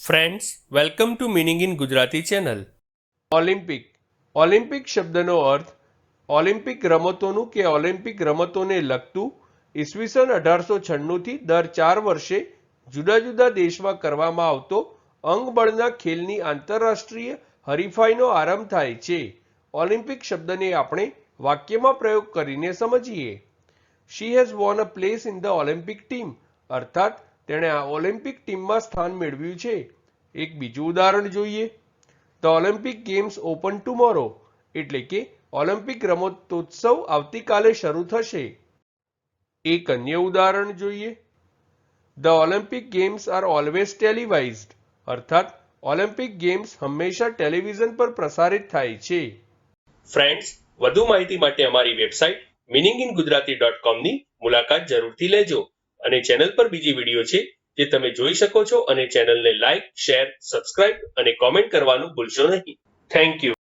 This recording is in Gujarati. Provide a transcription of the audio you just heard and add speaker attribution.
Speaker 1: Friends, welcome to meaning in Gujarati channel.
Speaker 2: Olympic શબ્દનો અર્થ ઓલિમ્પિક રમતોનું કે ઓલિમ્પિક રમતોને લગતું ઈસવીસન 1896થી દર 4 વર્ષે જુદા જુદા દેશમાં કરવામાં આવતો અંગબળના ખેલની આંતરરાષ્ટ્રીય હરીફાઈનો આરંભ થાય છે. ઓલિમ્પિક શબ્દને આપણે વાક્યમાં પ્રયોગ કરીને સમજીએ. She has won a place in the Olympic team, અર્થાત તેણે આ ઓલિમ્પિક ટીમમાં સ્થાન મેળવ્યું છે. એક બીજું ઉદાહરણ જોઈએ. The Olympic games open tomorrow, એટલે કે ઓલિમ્પિક રમતોત્સવ આવતીકાલે શરૂ થશે. એક અન્ય ઉદાહરણ જોઈએ. The Olympic games are always televised, અર્થાત ઓલિમ્પિક ગેમ્સ હંમેશા ટેલિવિઝન પર પ્રસારિત થાય છે.
Speaker 1: ફ્રેન્ડ્સ, વધુ માહિતી માટે અમારી વેબસાઇટ meaninginggujarati.com ની મુલાકાત જરૂરથી લેજો. અને ચેનલ પર બીજી વિડીયો છે જે તમે જોઈ શકો છો, અને ચેનલને લાઇક, શેર, સબસ્ક્રાઇબ અને કોમેન્ટ કરવાનું ભૂલશો નહીં. Thank you.